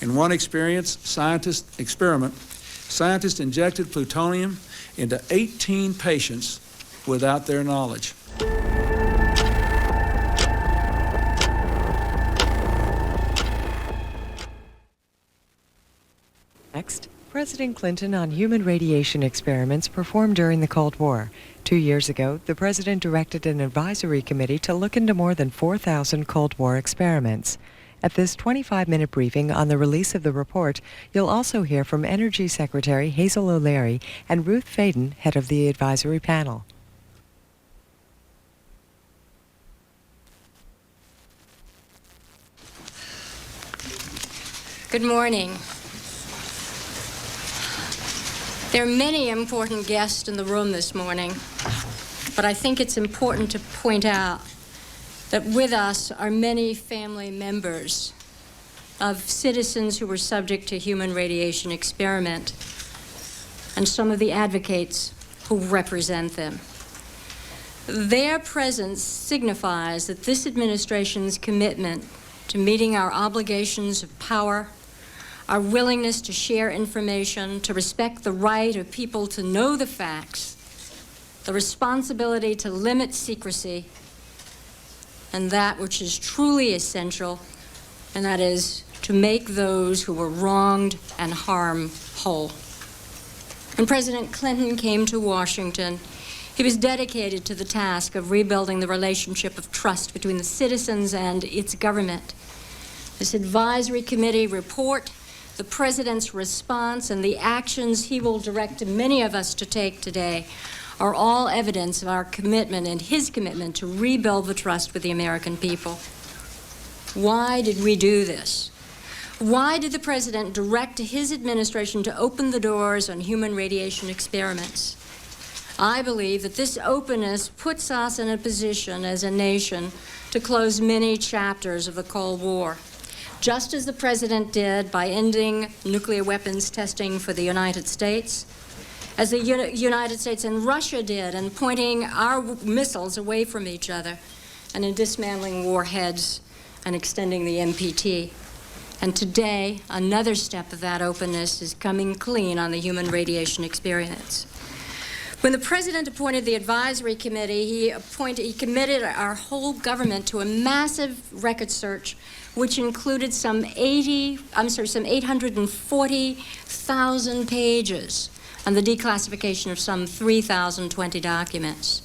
In one experiment, scientists injected plutonium into 18 patients without their knowledge. Next, President Clinton on human radiation experiments performed during the Cold War. 2 years ago, the president directed an advisory committee to look into more than 4,000 Cold War experiments. At this 25-minute briefing on the release of the report, you'll also hear from Energy Secretary Hazel O'Leary and Ruth Faden, head of the advisory panel. Good morning. There are many important guests in the room this morning, but I think it's important to point out that with us are many family members of citizens who were subject to human radiation experiment and some of the advocates who represent them. Their presence signifies that this administration's commitment to meeting our obligations of power, our willingness to share information, to respect the right of people to know the facts, the responsibility to limit secrecy, and that which is truly essential, and that is to make those who were wronged and harmed whole. When President Clinton came to Washington, he was dedicated to the task of rebuilding the relationship of trust between the citizens and its government. This advisory committee report, the president's response, and the actions he will direct many of us to take today are all evidence of our commitment and his commitment to rebuild the trust with the American people. Why did we do this? Why did the president direct his administration to open the doors on human radiation experiments? I believe that this openness puts us in a position as a nation to close many chapters of the Cold War, just as the president did by ending nuclear weapons testing for the United States, as the United States and Russia did in pointing our missiles away from each other, and in dismantling warheads and extending the NPT. And today, another step of that openness is coming clean on the human radiation experiments. When the president appointed the advisory committee, he committed our whole government to a massive record search, which included some 840,000 pages and the declassification of some 3,020 documents.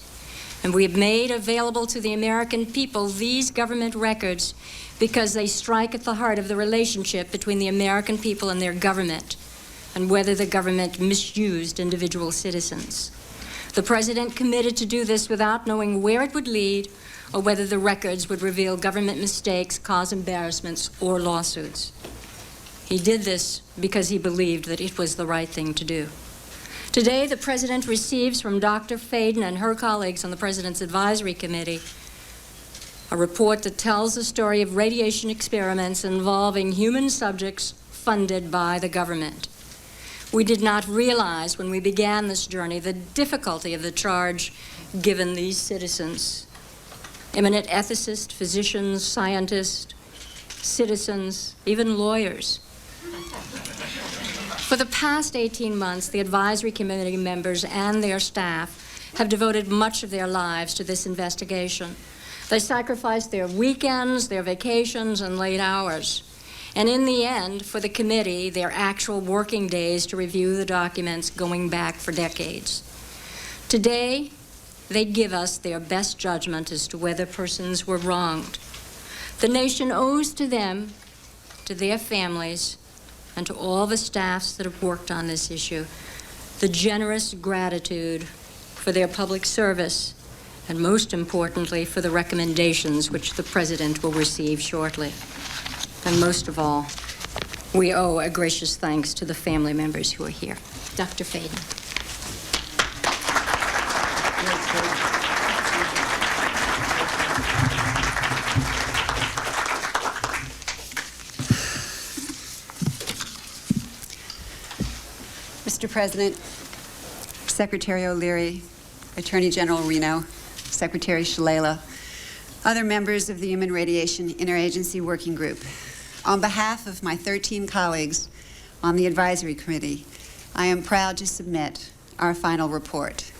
And we have made available to the American people these government records because they strike at the heart of the relationship between the American people and their government, and whether the government misused individual citizens. The president committed to do this without knowing where it would lead or whether the records would reveal government mistakes, cause embarrassments, or lawsuits. He did this because he believed that it was the right thing to do. Today, the president receives from Dr. Faden and her colleagues on the President's Advisory Committee a report that tells the story of radiation experiments involving human subjects funded by the government. We did not realize when we began this journey the difficulty of the charge given these citizens. Eminent ethicists, physicians, scientists, citizens, even lawyers. For the past 18 months, the advisory committee members and their staff have devoted much of their lives to this investigation. They sacrificed their weekends, their vacations, and late hours. And in the end, for the committee, their actual working days to review the documents going back for decades. Today, they give us their best judgment as to whether persons were wronged. The nation owes to them, to their families, and to all the staffs that have worked on this issue, the generous gratitude for their public service, and most importantly, for the recommendations which the president will receive shortly. And most of all, we owe a gracious thanks to the family members who are here. Dr. Faden. Mr. President, Secretary O'Leary, Attorney General Reno, Secretary Shalala, other members of the Human Radiation Interagency Working Group, On behalf of my 13 colleagues on the advisory committee, I am proud to submit our final report.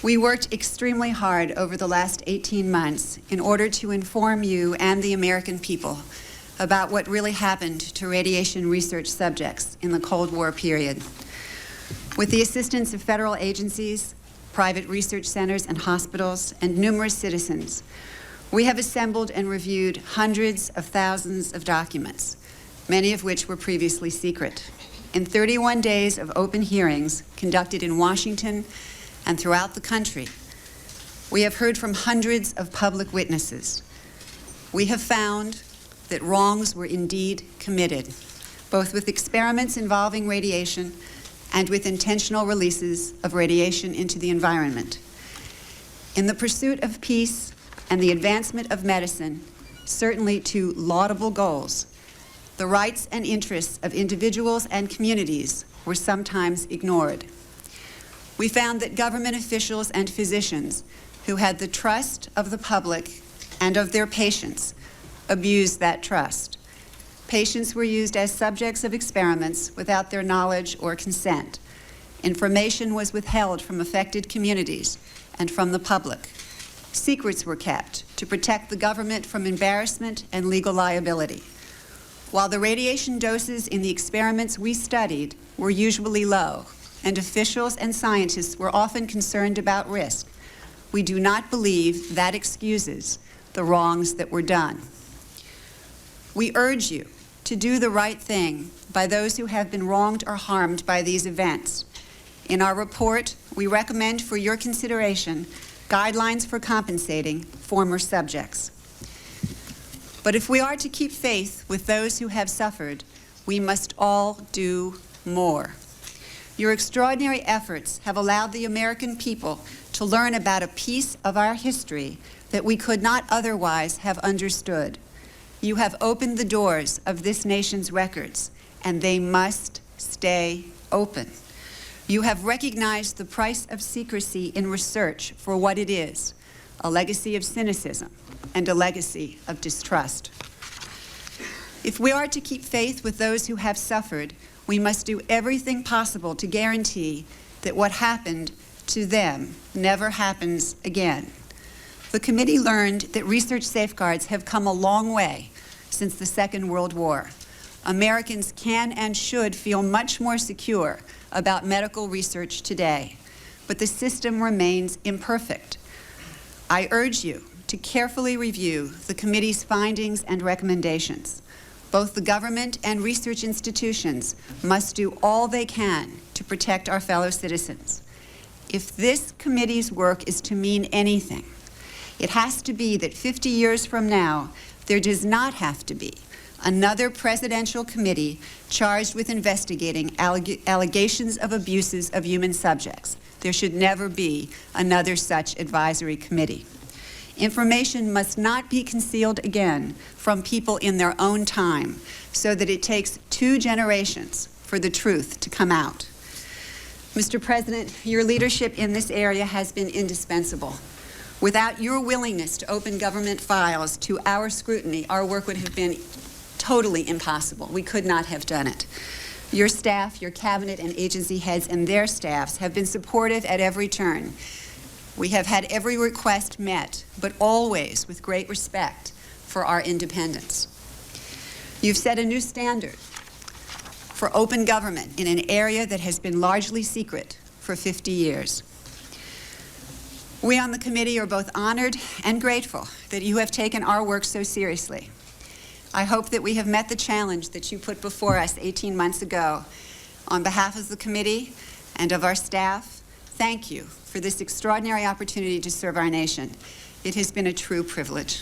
We worked extremely hard over the last 18 months in order to inform you and the American people about what really happened to radiation research subjects in the Cold War period. With the assistance of federal agencies, private research centers and hospitals, and numerous citizens, we have assembled and reviewed hundreds of thousands of documents, many of which were previously secret. In 31 days of open hearings conducted in Washington and throughout the country, we have heard from hundreds of public witnesses. We have found that wrongs were indeed committed, both with experiments involving radiation and with intentional releases of radiation into the environment. In the pursuit of peace and the advancement of medicine, certainly two laudable goals, the rights and interests of individuals and communities were sometimes ignored. We found that government officials and physicians who had the trust of the public and of their patients abused that trust. Patients were used as subjects of experiments without their knowledge or consent. Information was withheld from affected communities and from the public. Secrets were kept to protect the government from embarrassment and legal liability. While the radiation doses in the experiments we studied were usually low, and officials and scientists were often concerned about risk, we do not believe that excuses the wrongs that were done. We urge you to do the right thing by those who have been wronged or harmed by these events. In our report, we recommend for your consideration guidelines for compensating former subjects. But if we are to keep faith with those who have suffered, we must all do more. Your extraordinary efforts have allowed the American people to learn about a piece of our history that we could not otherwise have understood. You have opened the doors of this nation's records, and they must stay open. You have recognized the price of secrecy in research for what it is, a legacy of cynicism and a legacy of distrust. If we are to keep faith with those who have suffered, we must do everything possible to guarantee that what happened to them never happens again. The committee learned that research safeguards have come a long way since the Second World War. Americans can and should feel much more secure about medical research today, but the system remains imperfect. I urge you to carefully review the committee's findings and recommendations. Both the government and research institutions must do all they can to protect our fellow citizens. If this committee's work is to mean anything, it has to be that 50 years from now, there does not have to be another presidential committee charged with investigating allegations of abuses of human subjects. There should never be another such advisory committee. Information must not be concealed again from people in their own time, so that it takes 2 generations for the truth to come out. Mr. President, your leadership in this area has been indispensable. Without your willingness to open government files to our scrutiny, our work would have been totally impossible. We could not have done it. Your staff, your cabinet and agency heads and their staffs have been supportive at every turn. We have had every request met, but always with great respect for our independence. You've set a new standard for open government in an area that has been largely secret for 50 years. We on the committee are both honored and grateful that you have taken our work so seriously. I hope that we have met the challenge that you put before us 18 months ago. On behalf of the committee and of our staff, thank you for this extraordinary opportunity to serve our nation. It has been a true privilege.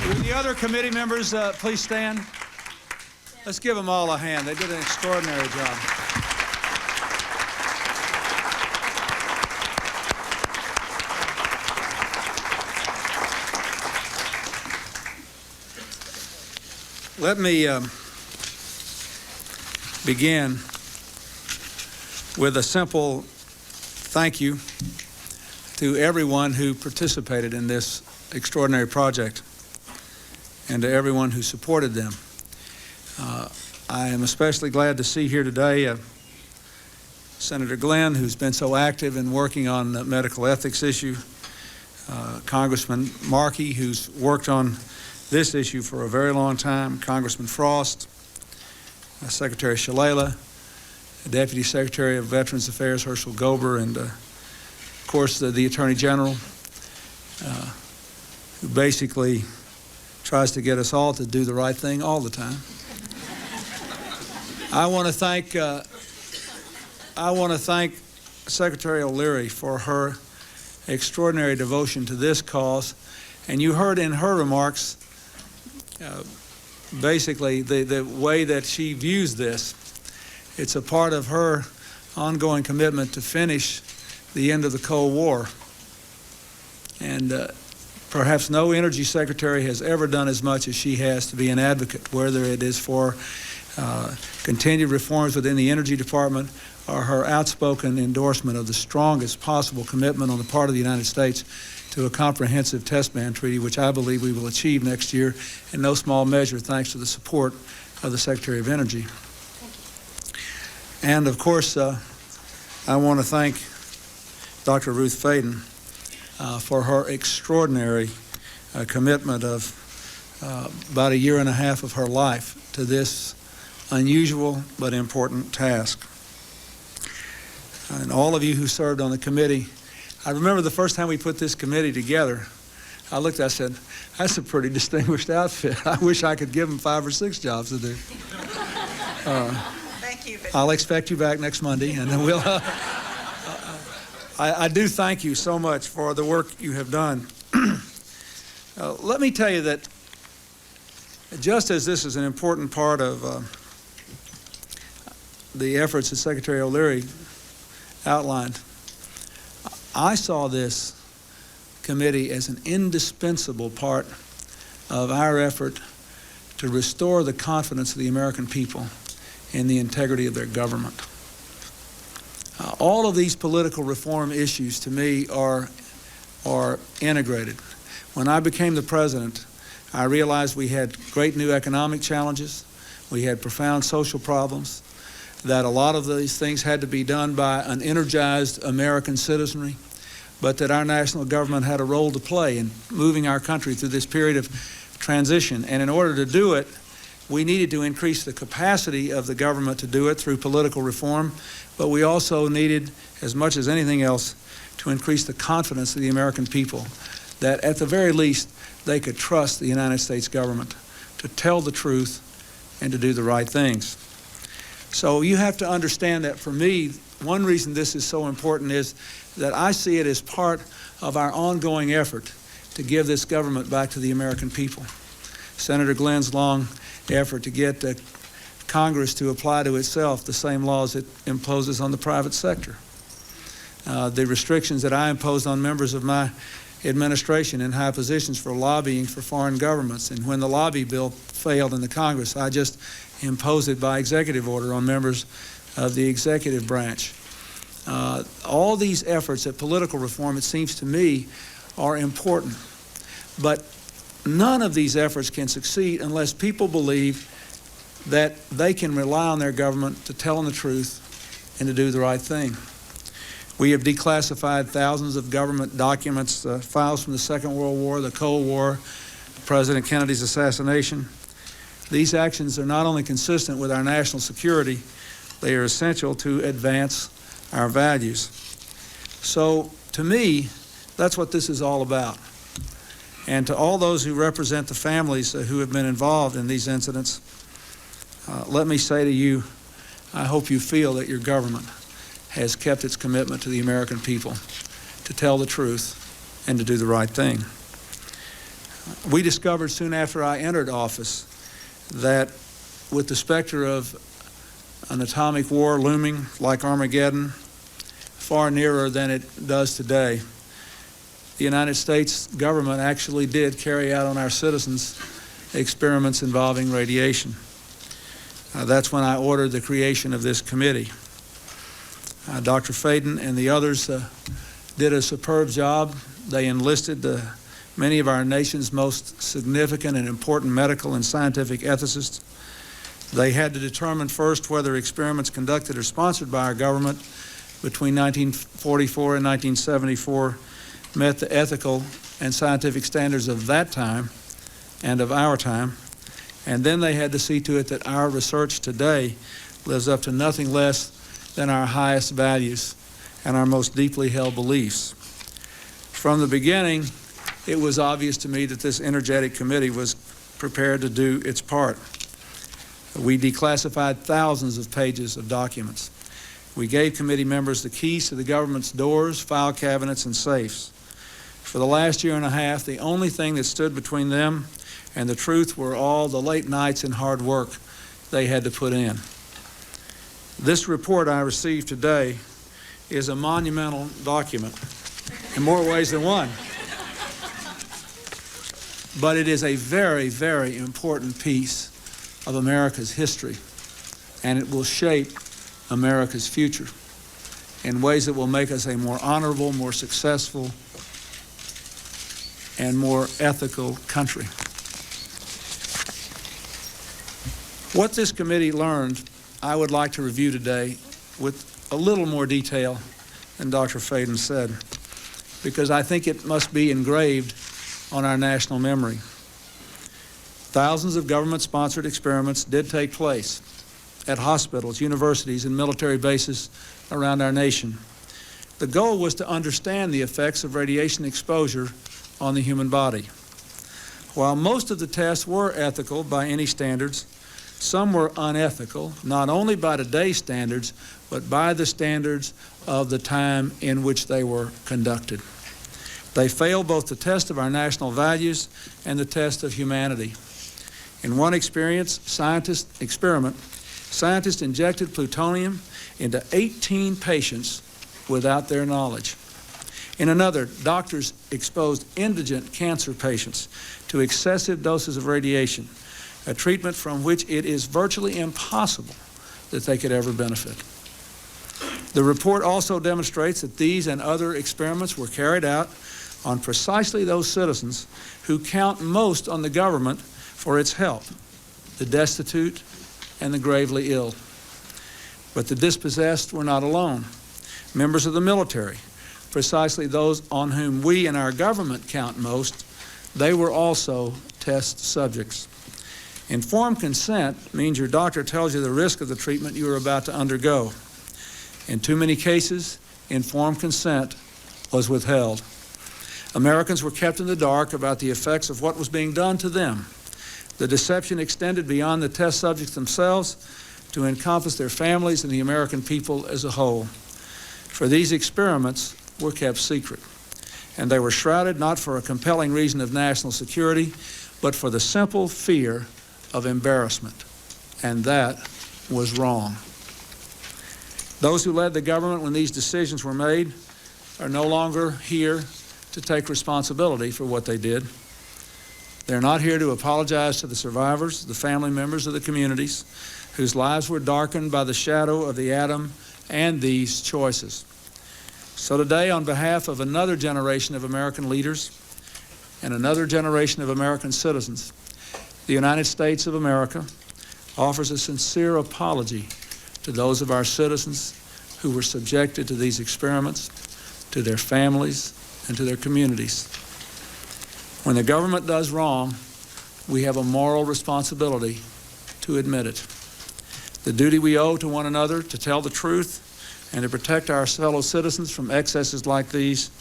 Will the other committee members please stand? Let's give them all a hand. They did an extraordinary job. Let me begin with a simple thank you to everyone who participated in this extraordinary project and to everyone who supported them. I am especially glad to see here today Senator Glenn, who's been so active in working on the medical ethics issue, Congressman Markey, who's worked on this issue for a very long time, Congressman Frost, Secretary Shalala, Deputy Secretary of Veterans Affairs Herschel Gober, and of course the Attorney General, who basically tries to get us all to do the right thing all the time. I want to thank Secretary O'Leary for her extraordinary devotion to this cause, and you heard in her remarks basically the way that she views this. It's a part of her ongoing commitment to finish the end of the Cold War. And perhaps no energy secretary has ever done as much as she has to be an advocate, whether it is for continued reforms within the Energy Department or her outspoken endorsement of the strongest possible commitment on the part of the United States to a comprehensive test ban treaty, which I believe we will achieve next year, in no small measure thanks to the support of the Secretary of Energy. And of course, I want to thank Dr. Ruth Faden for her extraordinary commitment of about a year and a half of her life to this unusual but important task. And all of you who served on the committee, I remember the first time we put this committee together, I looked, I said, that's a pretty distinguished outfit. I wish I could give them 5 or 6 jobs to do. Thank you. I'll expect you back next Monday, and then we'll... I do thank you so much for the work you have done. Let me tell you that just as this is an important part of the efforts that Secretary O'Leary outlined, I saw this committee as an indispensable part of our effort to restore the confidence of the American people in the integrity of their government. All of these political reform issues, to me, are integrated. When I became the president, I realized we had great new economic challenges, we had profound social problems, that a lot of these things had to be done by an energized American citizenry, but that our national government had a role to play in moving our country through this period of transition. And in order to do it, we needed to increase the capacity of the government to do it through political reform, but we also needed, as much as anything else, to increase the confidence of the American people, that at the very least they could trust the United States government to tell the truth and to do the right things. So you have to understand that for me, one reason this is so important is that I see it as part of our ongoing effort to give this government back to the American people. Senator Glenn's long effort to get Congress to apply to itself the same laws it imposes on the private sector. The restrictions that I imposed on members of my administration in high positions for lobbying for foreign governments, and when the lobby bill failed in the Congress, I just imposed it by executive order on members of the executive branch. All these efforts at political reform, it seems to me, are important, but none of these efforts can succeed unless people believe that they can rely on their government to tell them the truth and to do the right thing. We have declassified thousands of government documents, files from the Second World War, the Cold War, President Kennedy's assassination. These actions are not only consistent with our national security, they are essential to advance our values. So, to me, that's what this is all about. And to all those who represent the families who have been involved in these incidents, let me say to you, I hope you feel that your government has kept its commitment to the American people to tell the truth and to do the right thing. We discovered soon after I entered office that with the specter of an atomic war looming like Armageddon, far nearer than it does today, the United States government actually did carry out on our citizens experiments involving radiation. That's when I ordered the creation of this committee. Dr. Faden and the others did a superb job. They enlisted many of our nation's most significant and important medical and scientific ethicists. They had to determine first whether experiments conducted or sponsored by our government between 1944 and 1974 met the ethical and scientific standards of that time and of our time. And then they had to see to it that our research today lives up to nothing less than our highest values and our most deeply held beliefs. From the beginning, it was obvious to me that this energetic committee was prepared to do its part. We declassified thousands of pages of documents. We gave committee members the keys to the government's doors, file cabinets, and safes. For the last year and a half, the only thing that stood between them and the truth were all the late nights and hard work they had to put in. This report I received today is a monumental document in more ways than one. But it is a very, very important piece of America's history, and it will shape America's future in ways that will make us a more honorable, more successful, and more ethical country. What this committee learned, I would like to review today with a little more detail than Dr. Faden said, because I think it must be engraved on our national memory. Thousands of government-sponsored experiments did take place at hospitals, universities, and military bases around our nation. The goal was to understand the effects of radiation exposure on the human body. While most of the tests were ethical by any standards, some were unethical, not only by today's standards, but by the standards of the time in which they were conducted. They failed both the test of our national values and the test of humanity. In one scientist injected plutonium into 18 patients without their knowledge. In another, doctors exposed indigent cancer patients to excessive doses of radiation, a treatment from which it is virtually impossible that they could ever benefit. The report also demonstrates that these and other experiments were carried out on precisely those citizens who count most on the government for its help, the destitute and the gravely ill. But the dispossessed were not alone. Members of the military, precisely those on whom we and our government count most, they were also test subjects. Informed consent means your doctor tells you the risk of the treatment you are about to undergo. In too many cases, informed consent was withheld. Americans were kept in the dark about the effects of what was being done to them. The deception extended beyond the test subjects themselves to encompass their families and the American people as a whole. For these experiments were kept secret, and they were shrouded not for a compelling reason of national security, but for the simple fear of embarrassment, and that was wrong. Those who led the government when these decisions were made are no longer here to take responsibility for what they did. They're not here to apologize to the survivors, the family members of the communities whose lives were darkened by the shadow of the atom and these choices. So today, on behalf of another generation of American leaders and another generation of American citizens, the United States of America offers a sincere apology to those of our citizens who were subjected to these experiments, to their families, and to their communities. When the government does wrong, we have a moral responsibility to admit it. The duty we owe to one another to tell the truth and to protect our fellow citizens from excesses like these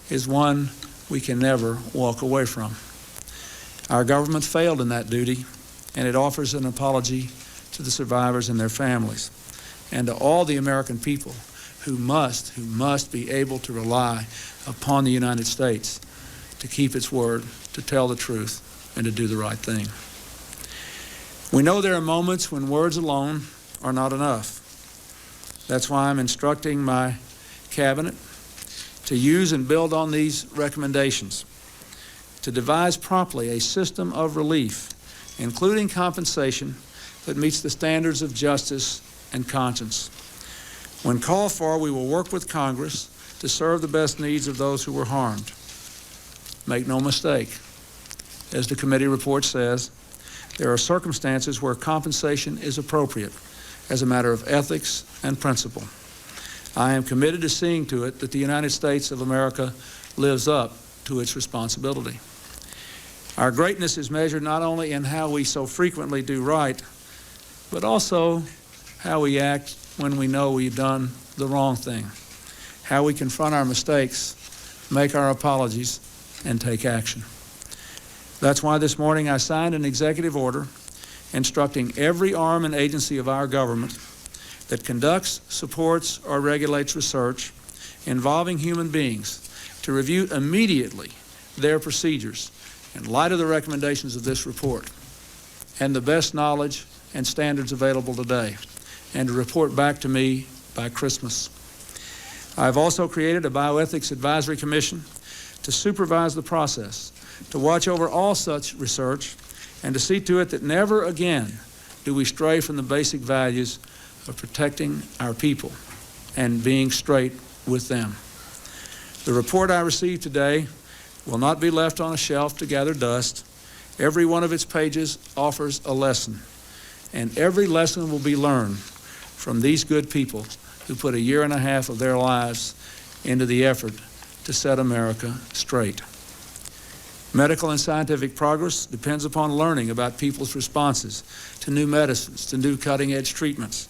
is one we can never walk away from. Our government failed in that duty, and it offers an apology to the survivors and their families, and to all the American people who must be able to rely upon the United States to keep its word, to tell the truth, and to do the right thing. We know there are moments when words alone are not enough. That's why I'm instructing my cabinet to use and build on these recommendations, to devise promptly a system of relief including compensation that meets the standards of justice and conscience. When called for, we will work with Congress to serve the best needs of those who were harmed. Make no mistake, as the committee report says, there are circumstances where compensation is appropriate as a matter of ethics and principle. I am committed to seeing to it that the United States of America lives up to its responsibility. Our greatness is measured not only in how we so frequently do right, but also how we act when we know we've done the wrong thing, how we confront our mistakes, make our apologies, and take action. That's why this morning I signed an executive order instructing every arm and agency of our government that conducts, supports, or regulates research involving human beings to review immediately their procedures in light of the recommendations of this report and the best knowledge and standards available today, and to report back to me by Christmas. I've also created a Bioethics Advisory Commission to supervise the process, to watch over all such research, and to see to it that never again do we stray from the basic values of protecting our people and being straight with them. The report I received today will not be left on a shelf to gather dust. Every one of its pages offers a lesson, and every lesson will be learned from these good people who put 1.5 years of their lives into the effort to set America straight. Medical and scientific progress depends upon learning about people's responses to new medicines, to new cutting-edge treatments.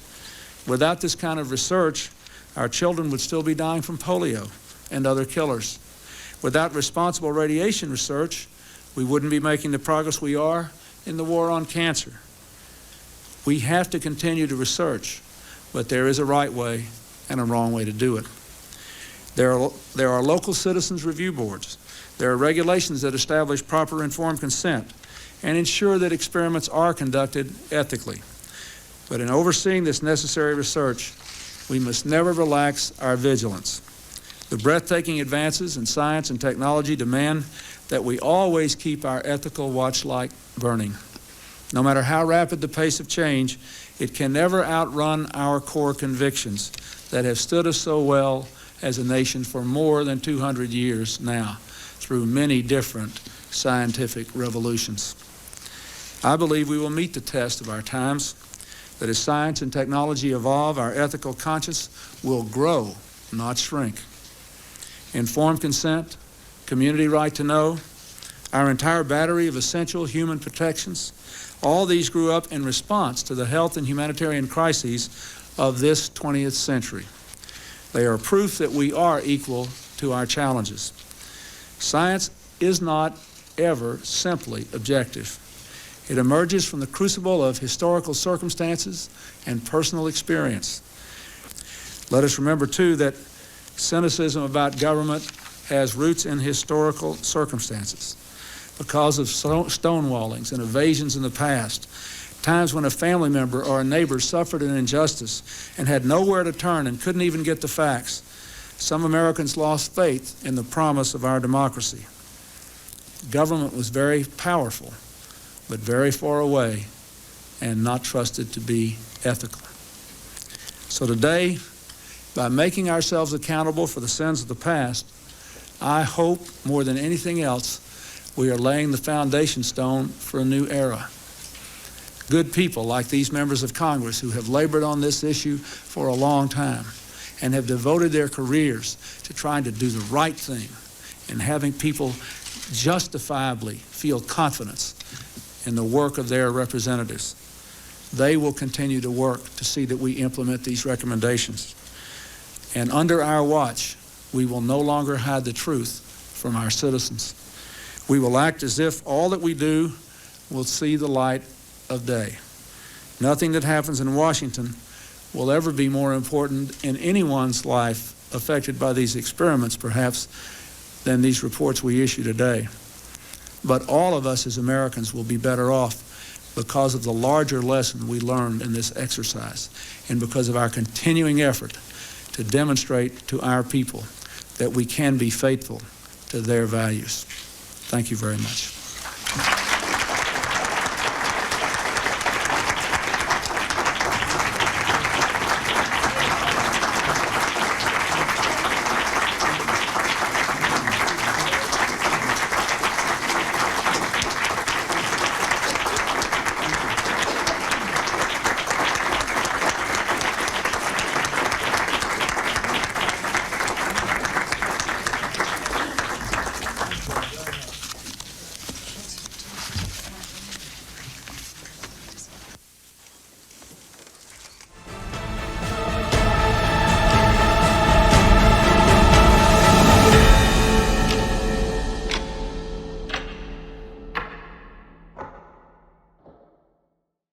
Without this kind of research, our children would still be dying from polio and other killers. Without responsible radiation research, we wouldn't be making the progress we are in the war on cancer. We have to continue to research, but there is a right way and a wrong way to do it. There are local citizens review boards. There are regulations that establish proper informed consent and ensure that experiments are conducted ethically. But in overseeing this necessary research, we must never relax our vigilance. The breathtaking advances in science and technology demand that we always keep our ethical watchlight burning. No matter how rapid the pace of change, it can never outrun our core convictions that have stood us so well as a nation for more than 200 years now, through many different scientific revolutions. I believe we will meet the test of our times, that as science and technology evolve, our ethical conscience will grow, not shrink. Informed consent, community right to know, our entire battery of essential human protections, all these grew up in response to the health and humanitarian crises of this 20th century. They are proof that we are equal to our challenges. Science is not ever simply objective. It emerges from the crucible of historical circumstances and personal experience. Let us remember, too, that cynicism about government has roots in historical circumstances. Because of stonewallings and evasions in the past, times when a family member or a neighbor suffered an injustice and had nowhere to turn and couldn't even get the facts, some Americans lost faith in the promise of our democracy. Government was very powerful, but very far away and not trusted to be ethical. So today, by making ourselves accountable for the sins of the past, I hope more than anything else, we are laying the foundation stone for a new era. Good people like these members of Congress who have labored on this issue for a long time and have devoted their careers to trying to do the right thing and having people justifiably feel confidence in the work of their representatives. They will continue to work to see that we implement these recommendations. And under our watch, we will no longer hide the truth from our citizens. We will act as if all that we do will see the light of day. Nothing that happens in Washington will ever be more important in anyone's life affected by these experiments, perhaps, than these reports we issue today. But all of us as Americans will be better off because of the larger lesson we learned in this exercise and because of our continuing effort to demonstrate to our people that we can be faithful to their values. Thank you very much.